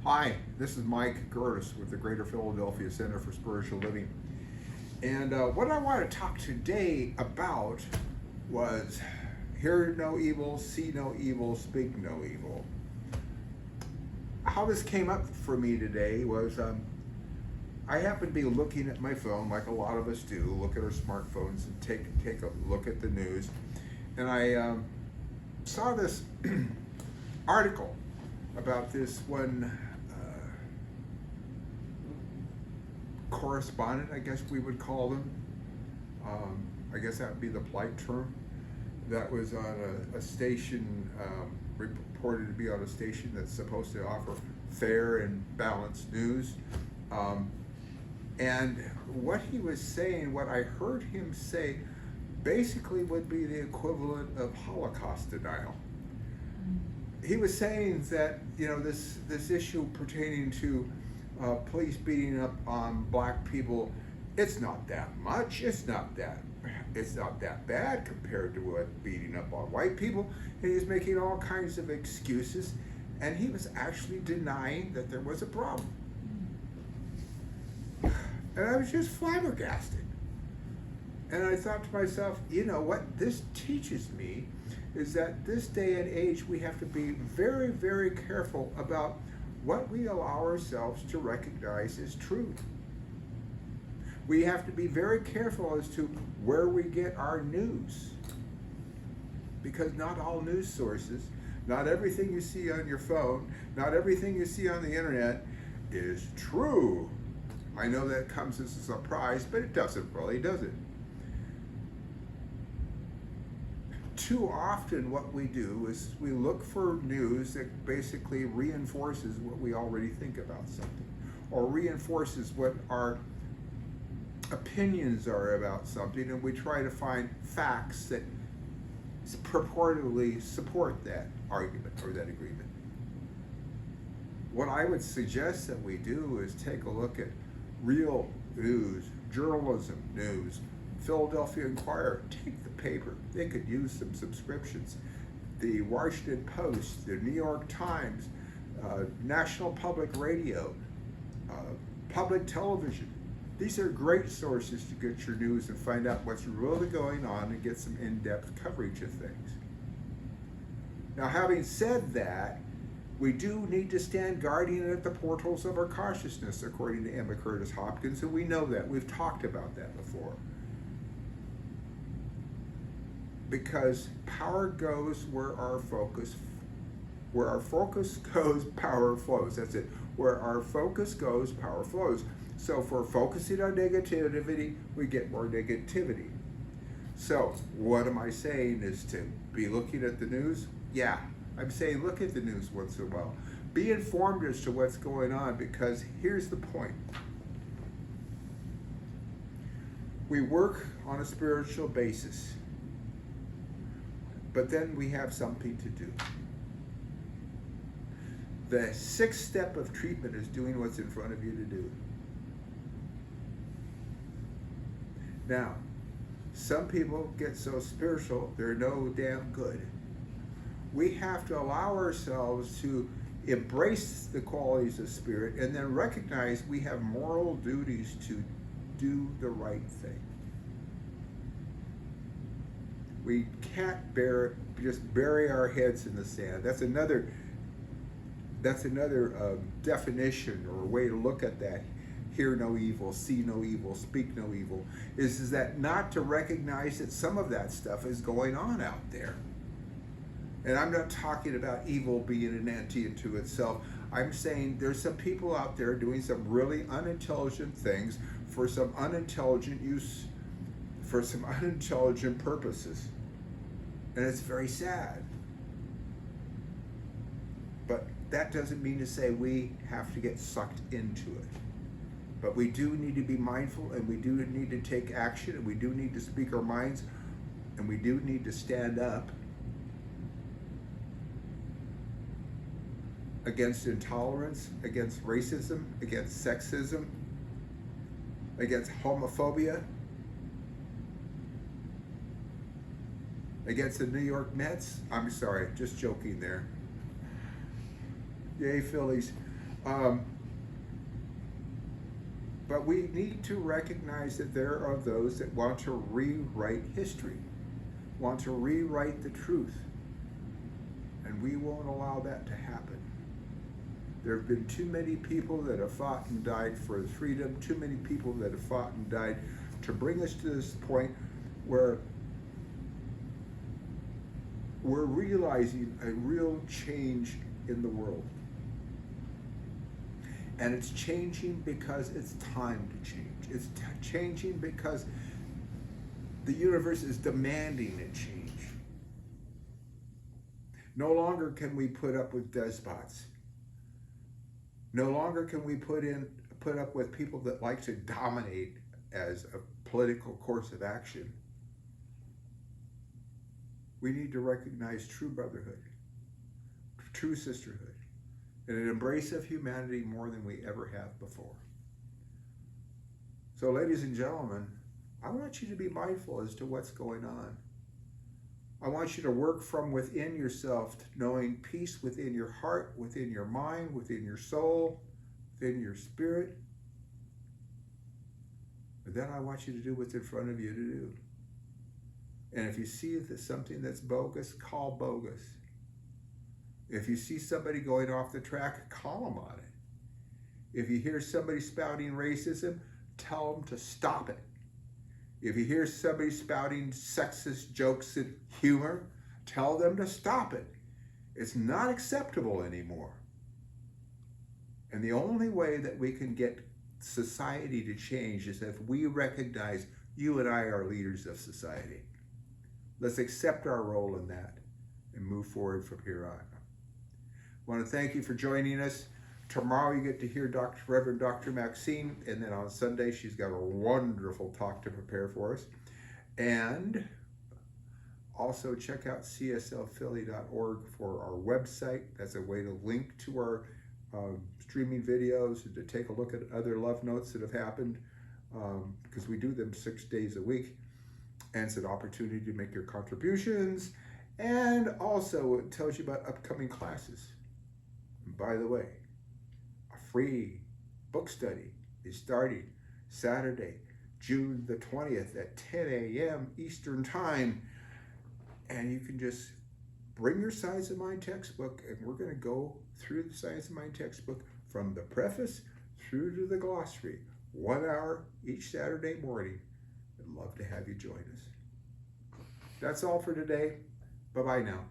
Hi, this is Mike Gerdes with the Greater Philadelphia Center for Spiritual Living. And what I want to talk today about was hear no evil, see no evil, speak no evil. How this came up for me today was I happened to be looking at my phone like a lot of us do, look at our smartphones and take a look at the news. And I saw this article about this one correspondent, I guess we would call them. I guess that would be the polite term. That was on a station, reported to be on a station that's supposed to offer fair and balanced news. And what he was saying, what I heard him say, basically would be the equivalent of Holocaust denial. He was saying that, you know, this issue pertaining to police beating up on black people, it's not that much. It's not that bad compared to what beating up on white people. And he's making all kinds of excuses, and he was actually denying that there was a problem. And I was just flabbergasted. And I thought to myself, you know what this teaches me is that this day and age we have to be very, very careful about what we allow ourselves to recognize as truth. We have to be very careful as to where we get our news. Because not all news sources, not everything you see on your phone, not everything you see on the internet is true. I know that comes as a surprise, but it doesn't really, does it? Too often what we do is we look for news that basically reinforces what we already think about something, or reinforces what our opinions are about something, and we try to find facts that purportedly support that argument or that agreement. What I would suggest that we do is take a look at real news, journalism news. Philadelphia Inquirer, take the paper. They could use some subscriptions. The Washington Post, the New York Times, National Public Radio, public television. These are great sources to get your news and find out what's really going on and get some in-depth coverage of things. Now, having said that, we do need to stand guardian at the portals of our consciousness, according to Emma Curtis Hopkins, and we know that. We've talked about that before. Because power goes where our focus goes, power flows. That's it. Where our focus goes, power flows. So if we're focusing on negativity, we get more negativity. So what am I saying is to be looking at the news? Yeah, I'm saying look at the news once in a while. Be informed as to what's going on, because here's the point. We work on a spiritual basis, but then we have something to do. The sixth step of treatment is doing what's in front of you to do. Now, some people get so spiritual, they're no damn good. We have to allow ourselves to embrace the qualities of spirit and then recognize we have moral duties to do the right thing. We can't just bury our heads in the sand. That's another definition or way to look at that. Hear no evil, see no evil, speak no evil. Is that not to recognize that some of that stuff is going on out there? And I'm not talking about evil being an entity unto itself. I'm saying there's some people out there doing some really unintelligent things for some unintelligent use, for some unintelligent purposes. And it's very sad. But that doesn't mean to say we have to get sucked into it. But we do need to be mindful, and we do need to take action, and we do need to speak our minds, and we do need to stand up against intolerance, against racism, against sexism, against homophobia, against the New York Mets. I'm sorry, just joking there. Yay, Phillies. Um, but we need to recognize that there are those that want to rewrite history, want to rewrite the truth, and we won't allow that to happen. There have been too many people that have fought and died for freedom, too many people that have fought and died to bring us to this point where we're realizing a real change in the world. And it's changing because it's time to change. It's changing because the universe is demanding it change. No longer can we put up with despots. No longer can we put up with people that like to dominate as a political course of action. We need to recognize true brotherhood, true sisterhood, and an embrace of humanity more than we ever have before. So, ladies and gentlemen, I want you to be mindful as to what's going on. I want you to work from within yourself, knowing peace within your heart, within your mind, within your soul, within your spirit. But then I want you to do what's in front of you to do. And if you see that something that's bogus, call bogus. If you see somebody going off the track, call them on it. If you hear somebody spouting racism, tell them to stop it. If you hear somebody spouting sexist jokes and humor, tell them to stop it. It's not acceptable anymore. And the only way that we can get society to change is if we recognize you and I are leaders of society. Let's accept our role in that and move forward from here on. I want to thank you for joining us. Tomorrow you get to hear Reverend Dr. Maxine, and then on Sunday she's got a wonderful talk to prepare for us. And also check out cslphilly.org for our website. That's a way to link to our streaming videos and to take a look at other love notes that have happened, because we do them 6 days a week. And it's an opportunity to make your contributions. And also it tells you about upcoming classes. And by the way, a free book study is starting Saturday, June the 20th at 10 a.m. Eastern Time. And you can just bring your Science of Mind textbook, and we're going to go through the Science of Mind textbook from the preface through to the glossary, 1 hour each Saturday morning. I'd love to have you join us. That's all for today. Bye-bye now.